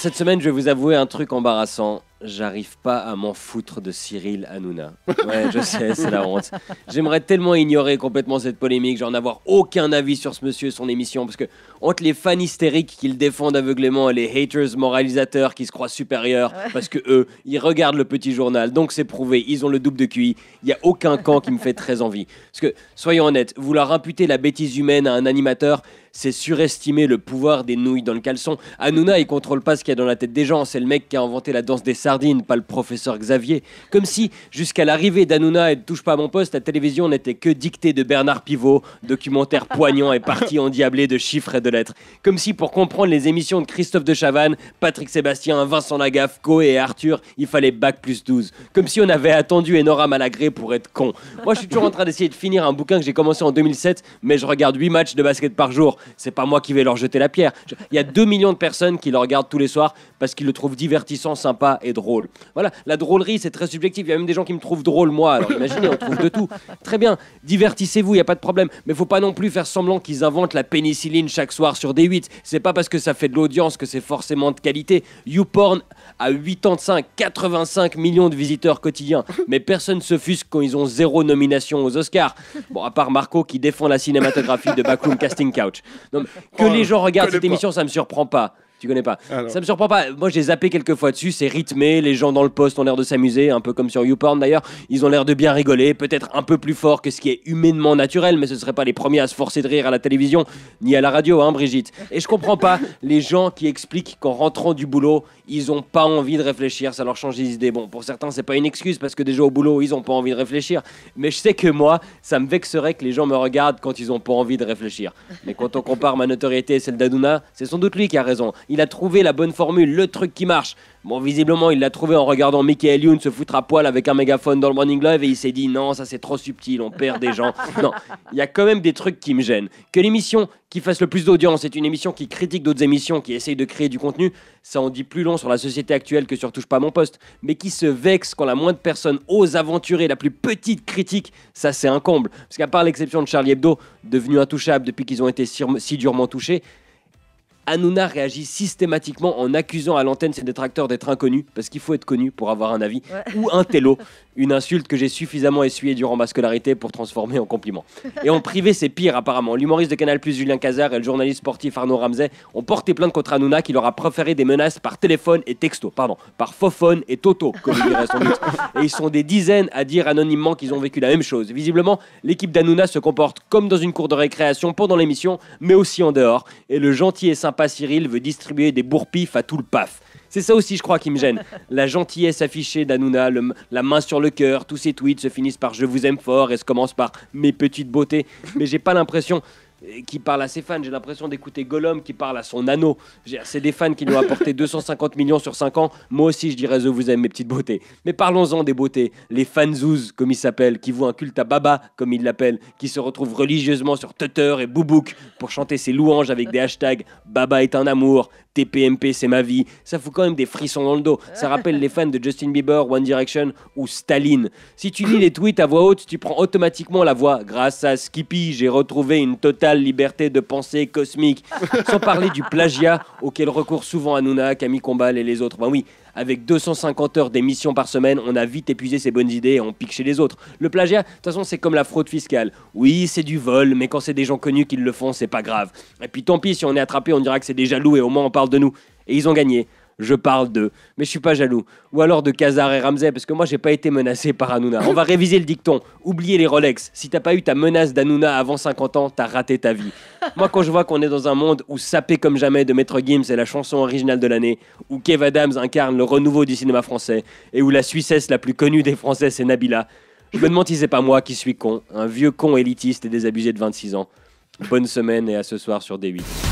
Cette semaine, je vais vous avouer un truc embarrassant. J'arrive pas à m'en foutre de Cyril Hanouna. Ouais, je sais, c'est la honte. J'aimerais tellement ignorer complètement cette polémique, genre n'avoir aucun avis sur ce monsieur et son émission, parce que entre les fans hystériques qui le défendent aveuglément et les haters moralisateurs qui se croient supérieurs, parce que eux, ils regardent le petit journal, donc c'est prouvé, ils ont le double de QI. Il y a aucun camp qui me fait très envie. Parce que, soyons honnêtes, vouloir imputer la bêtise humaine à un animateur, c'est surestimer le pouvoir des nouilles dans le caleçon. Hanouna, il contrôle pas ce qu'il y a dans la tête des gens. C'est le mec qui a inventé la danse des sardines, pas le professeur Xavier. Comme si, jusqu'à l'arrivée d'Hanouna et de Touche pas à mon poste, la télévision n'était que dictée de Bernard Pivot, documentaire poignant et partie endiablée de chiffres et de lettres. Comme si, pour comprendre les émissions de Christophe de Chavannes, Patrick Sébastien, Vincent Lagaffe, Coé et Arthur, il fallait bac plus 12. Comme si on avait attendu Enora Malagré pour être con. Moi, je suis toujours en train d'essayer de finir un bouquin que j'ai commencé en 2007, mais je regarde 8 matchs de basket par jour. C'est pas moi qui vais leur jeter la pierre. Il y a 2 millions de personnes qui le regardent tous les soirs parce qu'ils le trouvent divertissant, sympa et drôle. Voilà, la drôlerie, c'est très subjectif. Il y a même des gens qui me trouvent drôle, moi. Alors imaginez, on trouve de tout. Très bien, divertissez-vous, il n'y a pas de problème. Mais faut pas non plus faire semblant qu'ils inventent la pénicilline chaque soir sur D8. C'est pas parce que ça fait de l'audience que c'est forcément de qualité. YouPorn a 85 millions de visiteurs quotidiens. Mais personne se fusque quand ils ont 0 nomination aux Oscars. Bon, à part Marco qui défend la cinématographie de Backroom Casting Couch. Non, que les gens regardent cette émission, ça me surprend pas. Tu connais pas. Alors. Ça me surprend pas. Moi, j'ai zappé quelques fois dessus. C'est rythmé. Les gens dans le poste ont l'air de s'amuser. Un peu comme sur YouPorn d'ailleurs. Ils ont l'air de bien rigoler. Peut-être un peu plus fort que ce qui est humainement naturel. Mais ce seraient pas les premiers à se forcer de rire à la télévision. Ni à la radio, hein, Brigitte. Et je comprends pas les gens qui expliquent qu'en rentrant du boulot, ils ont pas envie de réfléchir. Ça leur change les idées. Bon, pour certains, c'est pas une excuse parce que déjà au boulot, ils ont pas envie de réfléchir. Mais je sais que moi, ça me vexerait que les gens me regardent quand ils ont pas envie de réfléchir. Mais quand on compare ma notoriété et celle d'Hanouna, c'est sans doute lui qui a raison. Il a trouvé la bonne formule, le truc qui marche. Bon, visiblement, il l'a trouvé en regardant Michael Youn se foutre à poil avec un mégaphone dans le Morning Live et il s'est dit non, ça c'est trop subtil, on perd des gens. Non, il y a quand même des trucs qui me gênent. Que l'émission qui fasse le plus d'audience est une émission qui critique d'autres émissions, qui essaye de créer du contenu, ça en dit plus long sur la société actuelle que sur Touche pas à mon poste. Mais qui se vexe quand la moindre personne ose aventurer la plus petite critique, ça c'est un comble. Parce qu'à part l'exception de Charlie Hebdo, devenu intouchable depuis qu'ils ont été si durement touchés, Hanouna réagit systématiquement en accusant à l'antenne ses détracteurs d'être inconnus, parce qu'il faut être connu pour avoir un avis, ou un télo, une insulte que j'ai suffisamment essuyée durant ma scolarité pour transformer en compliment. Et en privé, c'est pire apparemment. L'humoriste de Canal+, Julien Cazard, et le journaliste sportif Arnaud Ramsay ont porté plainte contre Hanouna qui leur a proféré des menaces par téléphone et texto, par fophone et toto, comme il dirait sans doute. Et ils sont des dizaines à dire anonymement qu'ils ont vécu la même chose. Visiblement, l'équipe d'Hanouna se comporte comme dans une cour de récréation pendant l'émission, mais aussi en dehors. Et le gentil et sympa Cyril veut distribuer des bourre-pif à tout le paf. C'est ça aussi, je crois, qui me gêne. La gentillesse affichée d'Hanouna, la main sur le cœur, tous ses tweets se finissent par « je vous aime fort » et se commencent par « mes petites beautés ». Mais j'ai pas l'impression qu'il parle à ses fans, j'ai l'impression d'écouter Gollum qui parle à son anneau. C'est des fans qui lui ont apporté 250 millions sur 5 ans. Moi aussi, je dirais « je vous aime, mes petites beautés ». Mais parlons-en des beautés. Les fanzouz, comme ils s'appellent, qui vouent un culte à Baba, comme ils l'appellent, qui se retrouvent religieusement sur Twitter et Boubouk pour chanter ses louanges avec des hashtags « Baba est un amour », TPMP c'est ma vie, ça fout quand même des frissons dans le dos. Ça rappelle les fans de Justin Bieber, One Direction ou Staline. Si tu lis les tweets à voix haute, tu prends automatiquement la voix. Grâce à Skippy, j'ai retrouvé une totale liberté de pensée cosmique. Sans parler du plagiat auquel recourent souvent Hanouna, Camille Combal et les autres. Ben oui, avec 250 heures d'émission par semaine, on a vite épuisé ses bonnes idées et on pique chez les autres. Le plagiat, de toute façon, c'est comme la fraude fiscale. Oui, c'est du vol, mais quand c'est des gens connus qui le font, c'est pas grave. Et puis tant pis, si on est attrapé, on dira que c'est des jaloux et au moins on parle de nous. Et ils ont gagné. Je parle d'eux, mais je suis pas jaloux. Ou alors de Cazard et Ramsay, parce que moi j'ai pas été menacé par Hanouna. On va réviser le dicton. Oubliez les Rolex. Si t'as pas eu ta menace d'Hanouna avant 50 ans, t'as raté ta vie. Moi, quand je vois qu'on est dans un monde où Sapé comme jamais de Maître Gims est la chanson originale de l'année, où Kev Adams incarne le renouveau du cinéma français, et où la Suissesse la plus connue des Français c'est Nabila, je me demande si c'est pas moi qui suis con, un vieux con élitiste et désabusé de 26 ans. Bonne semaine et à ce soir sur D8.